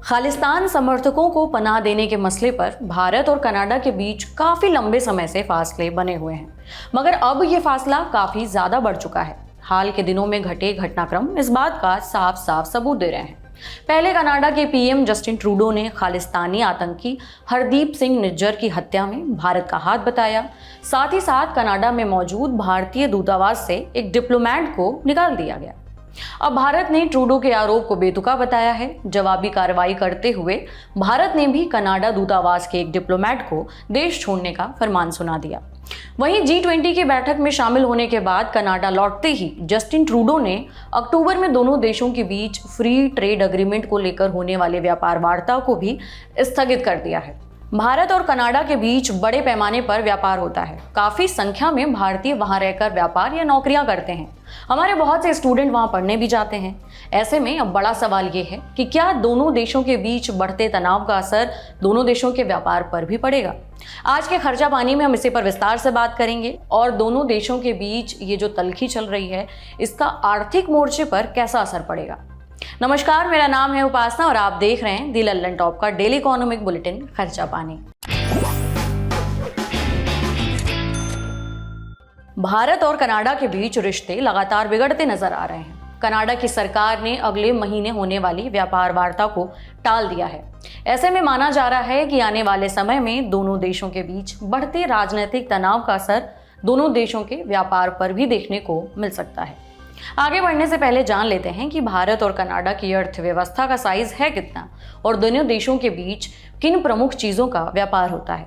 खालिस्तान समर्थकों को पनाह देने के मसले पर भारत और कनाडा के बीच काफी लंबे समय से फासले बने हुए हैं, मगर अब ये फासला काफी ज्यादा बढ़ चुका है। हाल के दिनों में घटे घटनाक्रम इस बात का साफ साफ सबूत दे रहे हैं। पहले कनाडा के पीएम जस्टिन ट्रूडो ने खालिस्तानी आतंकी हरदीप सिंह निज्जर की हत्या में भारत का हाथ बताया। साथ ही साथ कनाडा में मौजूद भारतीय दूतावास से एक डिप्लोमेट को निकाल दिया गया। अब भारत ने ट्रूडो के आरोप को बेतुका बताया है। जवाबी कार्रवाई करते हुए भारत ने भी कनाडा दूतावास के एक डिप्लोमेट को देश छोड़ने का फरमान सुना दिया। वहीं G20 की बैठक में शामिल होने के बाद कनाडा लौटते ही जस्टिन ट्रूडो ने अक्टूबर में दोनों देशों के बीच फ्री ट्रेड एग्रीमेंट को लेकर होने वाले व्यापार वार्ता को भी स्थगित कर दिया है। भारत और कनाडा के बीच बड़े पैमाने पर व्यापार होता है। काफी संख्या में भारतीय वहां रहकर व्यापार या नौकरियां करते हैं। हमारे बहुत से स्टूडेंट वहां पढ़ने भी जाते हैं। ऐसे में अब बड़ा सवाल ये है कि क्या दोनों देशों के बीच बढ़ते तनाव का असर दोनों देशों के व्यापार पर भी पड़ेगा। आज के खर्चा पानी में हम इसी पर विस्तार से बात करेंगे और दोनों देशों के बीच ये जो तल्खी चल रही है इसका आर्थिक मोर्चे पर कैसा असर पड़ेगा। नमस्कार, मेरा नाम है उपासना और आप देख रहे हैं दी लल्लन टॉप का डेली इकोनॉमिक बुलेटिन खर्चा पानी। भारत और कनाडा के बीच रिश्ते लगातार बिगड़ते नजर आ रहे हैं। कनाडा की सरकार ने अगले महीने होने वाली व्यापार वार्ता को टाल दिया है। ऐसे में माना जा रहा है कि आने वाले समय में दोनों देशों के बीच बढ़ते राजनीतिक तनाव का असर दोनों देशों के व्यापार पर भी देखने को मिल सकता है। आगे बढ़ने से पहले जान लेते हैं कि भारत और कनाडा की अर्थव्यवस्था का साइज है कितना और दोनों देशों के बीच किन प्रमुख चीजों का व्यापार होता है।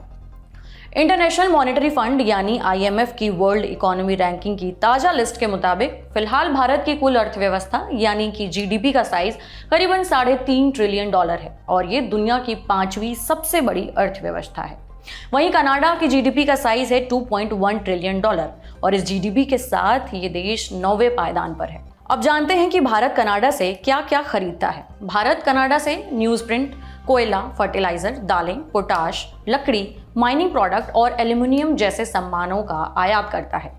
इंटरनेशनल मॉनेटरी फंड यानी IMF की वर्ल्ड इकोनॉमी रैंकिंग की ताजा लिस्ट के मुताबिक फिलहाल भारत की कुल अर्थव्यवस्था यानी कि GDP का साइज करीबन $3.5 ट्रिलियन है और ये दुनिया की 5वीं सबसे बड़ी अर्थव्यवस्था है। वहीं कनाडा की GDP का साइज है $2.1 ट्रिलियन और इस GDP के साथ ये देश 9वें पायदान पर है। अब जानते हैं कि भारत कनाडा से क्या क्या खरीदता है। भारत कनाडा से न्यूज प्रिंट, कोयला, फर्टिलाइजर, दालें, पोटाश, लकड़ी, माइनिंग प्रोडक्ट और एल्यूमिनियम जैसे सामानों का आयात करता है।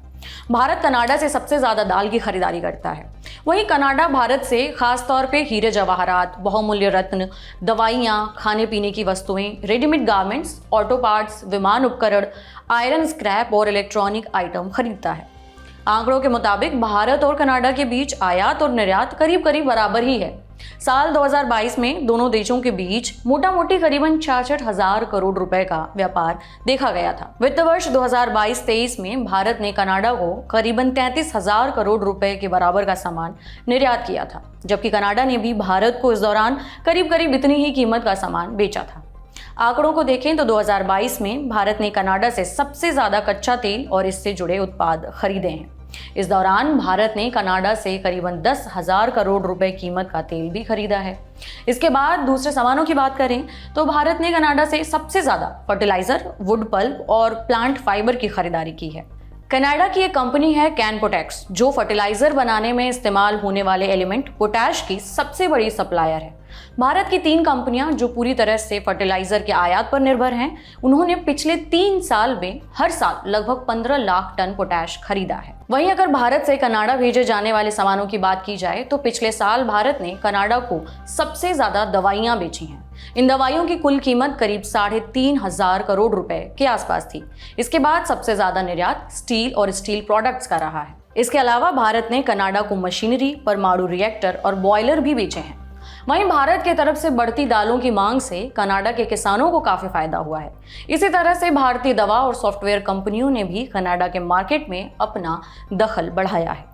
भारत कनाडा से सबसे ज्यादा दाल की खरीदारी करता है। वहीं कनाडा भारत से खास तौर पे हीरे जवाहरात, बहुमूल्य रत्न, दवाइयां, खाने पीने की वस्तुएं, रेडीमेड गारमेंट्स, ऑटो पार्ट्स, विमान उपकरण, आयरन स्क्रैप और इलेक्ट्रॉनिक आइटम खरीदता है। आंकड़ों के मुताबिक भारत और कनाडा के बीच आयात और निर्यात करीब करीब बराबर ही है। साल 2022 में दोनों देशों के बीच मोटा मोटी करीबन 66,000 करोड़ रुपए का व्यापार देखा गया था। वित्त वर्ष 2022-23 में भारत ने कनाडा को करीबन 33,000 करोड़ रुपए के बराबर का सामान निर्यात किया था, जबकि कनाडा ने भी भारत को इस दौरान करीब करीब इतनी ही कीमत का सामान बेचा था। आंकड़ों को देखें तो 2022 में भारत ने कनाडा से सबसे ज्यादा कच्चा तेल और इससे जुड़े उत्पाद खरीदे हैं। इस दौरान भारत ने कनाडा से करीबन 10,000 करोड़ रुपए कीमत का तेल भी खरीदा है। इसके बाद दूसरे सामानों की बात करें तो भारत ने कनाडा से सबसे ज्यादा फर्टिलाइजर, वुड पल्प और प्लांट फाइबर की खरीदारी की है। कनाडा की एक कंपनी है कैनपोटेक्स, जो फर्टिलाइजर बनाने में इस्तेमाल होने वाले एलिमेंट पोटैश की सबसे बड़ी सप्लायर है। भारत की 3 कंपनियां जो पूरी तरह से फर्टिलाइजर के आयात पर निर्भर हैं, उन्होंने पिछले 3 साल में हर साल लगभग 15 लाख टन पोटैश खरीदा है। वहीं अगर भारत से कनाडा भेजे जाने वाले सामानों की बात की जाए तो पिछले साल भारत ने कनाडा को सबसे ज्यादा दवाइयां बेची हैं। इन दवाइयों की कुल कीमत करीब 3,500 करोड़ रुपए के आसपास थी। इसके बाद सबसे ज्यादा निर्यात स्टील और स्टील प्रोडक्ट्स का रहा है। इसके अलावा भारत ने कनाडा को मशीनरी, परमाणु रिएक्टर और बॉयलर भी बेचे हैं। वहीं भारत की तरफ से बढ़ती दालों की मांग से कनाडा के किसानों को काफी फायदा हुआ है। इसी तरह से भारतीय दवा और सॉफ्टवेयर कंपनियों ने भी कनाडा के मार्केट में अपना दखल बढ़ाया है।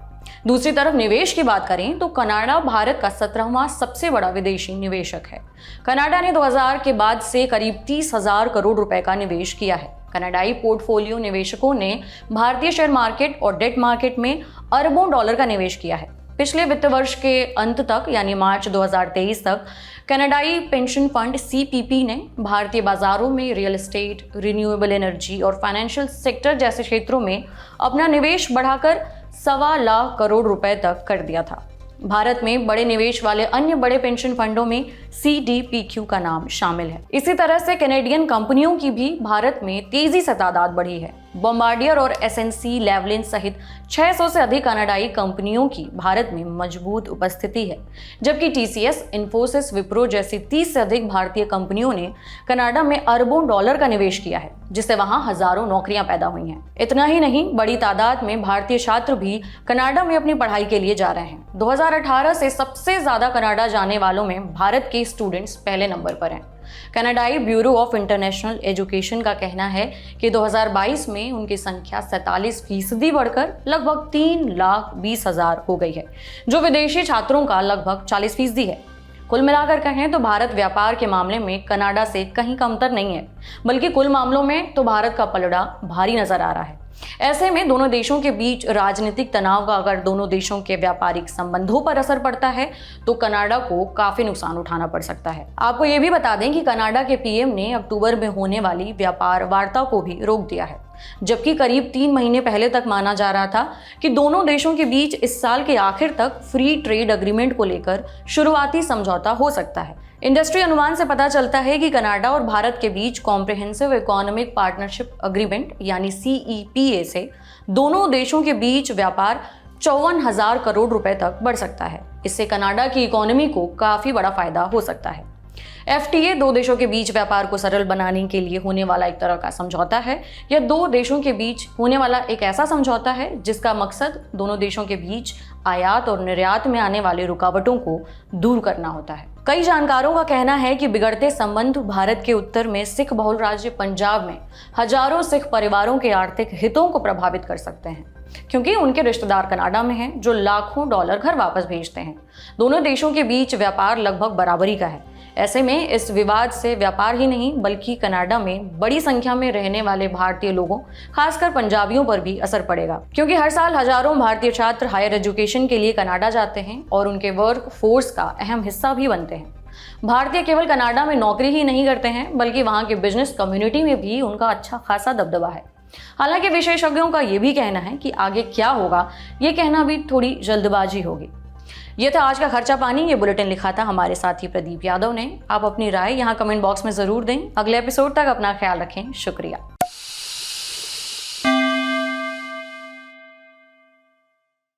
दूसरी तरफ निवेश की बात करें तो कनाडा भारत का 17वां सबसे बड़ा विदेशी निवेशक है। कनाडा ने 2000 के बाद से करीब 30,000 करोड़ रुपए का निवेश किया है। कनाडाई पोर्टफोलियो निवेशकों ने भारतीय शेयर मार्केट और डेट मार्केट में अरबों डॉलर का निवेश किया है। पिछले वित्त वर्ष के अंत तक यानी मार्च 2023 तक कनाडाई पेंशन फंड CPP ने भारतीय बाजारों में रियल एस्टेट, रिन्यूएबल एनर्जी और फाइनेंशियल सेक्टर जैसे क्षेत्रों में अपना निवेश बढ़ाकर 1.25 लाख करोड़ रुपए तक कर दिया था। भारत में बड़े निवेश वाले अन्य बड़े पेंशन फंडों में CDPQ का नाम शामिल है। इसी तरह से कैनेडियन कंपनियों की भी भारत में तेजी से तादाद बढ़ी है। बॉम्बार्डियर और एसएनसी लेवलिन सहित 600 से अधिक कनाडाई कंपनियों की भारत में मजबूत उपस्थिति है, जबकि टीसीएस, इन्फोसिस, विप्रो जैसी 30 से अधिक भारतीय कंपनियों ने कनाडा में अरबों डॉलर का निवेश किया है, जिससे वहां हजारों नौकरियां पैदा हुई हैं। इतना ही नहीं, बड़ी तादाद में भारतीय छात्र भी कनाडा में अपनी पढ़ाई के लिए जा रहे हैं। 2018 से सबसे ज्यादा कनाडा जाने वालों में भारत के स्टूडेंट्स पहले नंबर पर हैं। कनाडाई ब्यूरो ऑफ इंटरनेशनल एजुकेशन का कहना है कि 2022 में उनकी संख्या 47% बढ़कर लगभग 3,20,000 हो गई है, जो विदेशी छात्रों का लगभग 40% है। कुल मिलाकर कहें तो भारत व्यापार के मामले में कनाडा से कहीं कमतर नहीं है, बल्कि कुल मामलों में तो भारत का पलड़ा भारी नजर आ रहा है। ऐसे में दोनों देशों के बीच राजनीतिक तनाव का अगर दोनों देशों के व्यापारिक संबंधों पर असर पड़ता है तो कनाडा को काफी नुकसान उठाना पड़ सकता है। आपको ये भी बता दें कि कनाडा के पीएम ने अक्टूबर में होने वाली व्यापार वार्ता को भी रोक दिया है, जबकि करीब 3 महीने पहले तक माना जा रहा था कि दोनों देशों के बीच इस साल के आखिर तक फ्री ट्रेड एग्रीमेंट को लेकर शुरुआती समझौता हो सकता है। इंडस्ट्री अनुमान से पता चलता है कि कनाडा और भारत के बीच कॉम्प्रिहेंसिव इकोनॉमिक पार्टनरशिप एग्रीमेंट यानी CEPA से दोनों देशों के बीच व्यापार 54,000 करोड़ रुपए तक बढ़ सकता है। इससे कनाडा की इकोनॉमी को काफी बड़ा फायदा हो सकता है। FTA दो देशों के बीच व्यापार को सरल बनाने के लिए होने वाला एक तरह का समझौता है। यह दो देशों के बीच होने वाला एक ऐसा समझौता है जिसका मकसद दोनों देशों के बीच आयात और निर्यात में आने वाली रुकावटों को दूर करना होता है। कई जानकारों का कहना है कि बिगड़ते संबंध भारत के उत्तर में सिख बहुल राज्य पंजाब में हजारों सिख परिवारों के आर्थिक हितों को प्रभावित कर सकते हैं, क्योंकि उनके रिश्तेदार कनाडा में हैं जो लाखों डॉलर घर वापस भेजते हैं। दोनों देशों के बीच व्यापार लगभग बराबरी का है। ऐसे में इस विवाद से व्यापार ही नहीं बल्कि कनाडा में बड़ी संख्या में रहने वाले भारतीय लोगों, खासकर पंजाबियों पर भी असर पड़ेगा, क्योंकि हर साल हजारों भारतीय छात्र हायर एजुकेशन के लिए कनाडा जाते हैं और उनके वर्क फोर्स का अहम हिस्सा भी बनते हैं। भारतीय केवल कनाडा में नौकरी ही नहीं करते हैं बल्कि वहाँ के बिजनेस कम्युनिटी में भी उनका अच्छा खासा दबदबा है। हालांकि विशेषज्ञों का ये भी कहना है कि आगे क्या होगा ये कहना भी थोड़ी जल्दबाजी होगी। ये था आज का खर्चा पानी। ये बुलेटिन लिखा था हमारे साथी प्रदीप यादव ने। आप अपनी राय यहाँ कमेंट बॉक्स में जरूर दें। अगले एपिसोड तक अपना ख्याल रखें। शुक्रिया।